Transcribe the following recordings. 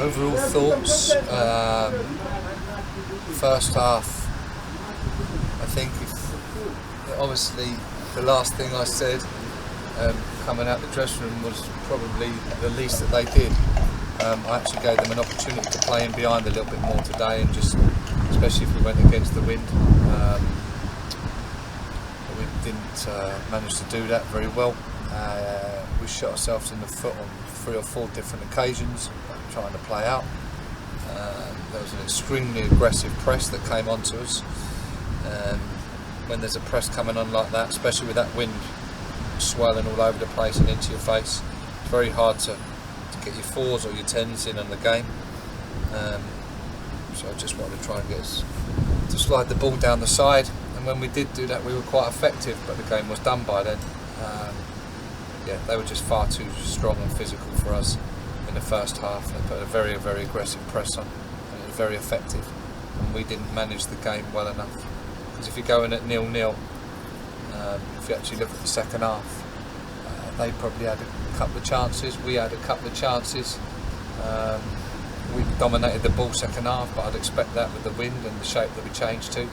Overall thoughts, first half, I think obviously the last thing I said coming out the dressing room was probably the least that they did. I actually gave them an opportunity to play in behind a little bit more today, and just especially if we went against the wind. But we didn't manage to do that very well. We shot ourselves in the foot on 3 or 4 different occasions trying to play out. There was an extremely aggressive press that came onto us. When there's a press coming on like that, especially with that wind swirling all over the place and into your face, it's very hard to get your 4s or your 10s in on the game. So I just wanted to try and get us to slide the ball down the side, and when we did do that we were quite effective, but the game was done by then. Yeah, they were just far too strong and physical for us in the first half. They put a very, very aggressive press on, and it was very effective, and we didn't manage the game well enough. Because if you go in at 0-0, if you actually look at the second half, they probably had a couple of chances, we had a couple of chances. We dominated the ball second half, but I'd expect that with the wind and the shape that we changed to.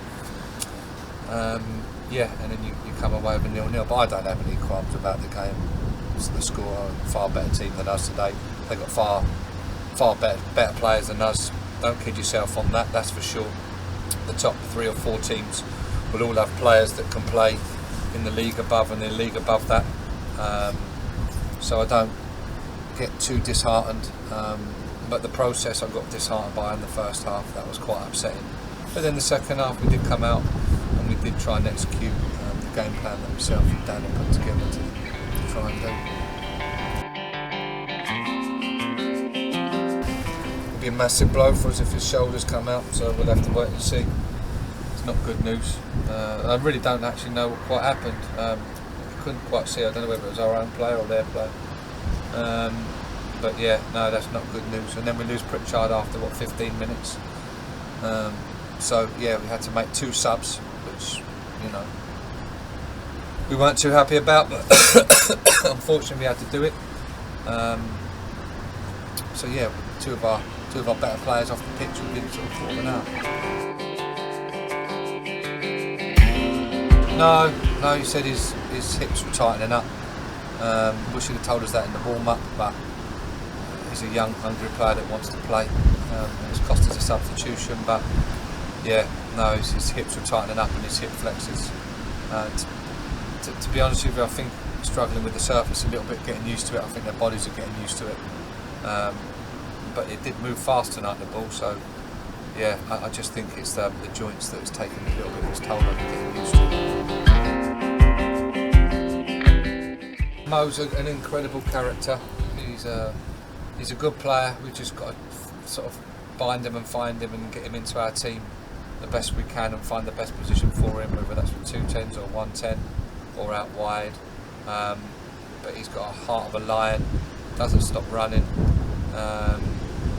Yeah, and then you come away with a 0-0, but I don't have any qualms about the game. It's the score, a far better team than us today. They've got far better players than us. Don't kid yourself on that, that's for sure. The top 3 or 4 teams will all have players that can play in the league above and the league above that. So I don't get too disheartened. But the process I got disheartened by in the first half, that was quite upsetting. But then the second half we did come out and we did try and execute the game plan that myself and Dan had put together to try and do. It'll be a massive blow for us if his shoulders come out, so we'll have to wait and see. It's not good news. I really don't actually know what quite happened. I couldn't quite see, I don't know whether it was our own player or their player. But yeah, no, that's not good news. And then we lose Pritchard after, 15 minutes. So yeah, we had to make 2 subs, which, you know, we weren't too happy about, but unfortunately we had to do it. So yeah, two of our better players off the pitch, we did sort of falling out. No, he said his hips were tightening up. We should have told us that in the warm-up, but he's a young, hungry player that wants to play. It's cost us a substitution, but yeah, no, his hips were tightening up and his hip flexors. To be honest with you, I think struggling with the surface a little bit, getting used to it. I think their bodies are getting used to it. But it did move fast tonight, the ball, so yeah, I just think it's the joints that it's taken a little bit of its toll on getting used to. Mo's an incredible character. He's a good player. We've just got to sort of bind him and find him and get him into our team the best we can and find the best position for him, whether that's with 2 10s or 1 10 or out wide. But he's got a heart of a lion, doesn't stop running.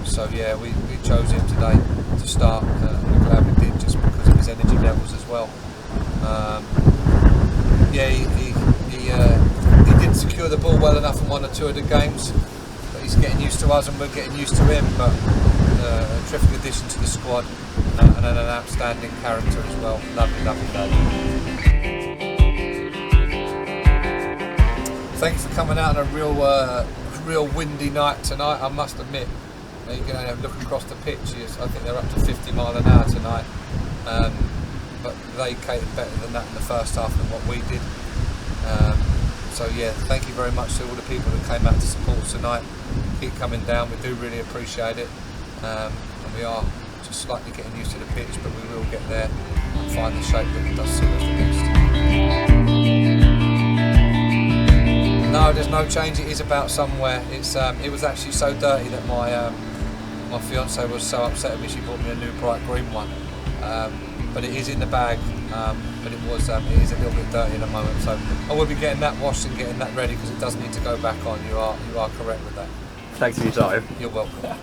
So yeah, we chose him today to start. We're glad we did, just because of his energy levels as well. Yeah, he didn't secure the ball well enough in 1 or 2 of the games, but he's getting used to us and we're getting used to him. But a terrific addition to the squad and an outstanding character as well. Lovely lad. Thank you for coming out on a real windy night tonight. I must admit, you can look across the pitch. I think they're up to 50 mile an hour tonight, but they catered better than that in the first half than what we did. So yeah, thank you very much to all the people that came out to support us tonight. Keep coming down, we do really appreciate it. And we are just slightly getting used to the pitch, but we will get there and find the shape that it does suit us the best. No, there's no change. It is about somewhere. It was actually so dirty that my fiance was so upset with me. She bought me a new bright green one, but it is in the bag. But it is a little bit dirty at the moment, so I will be getting that washed and getting that ready, because it does need to go back on. You are correct with that. Thanks for your time. You're welcome.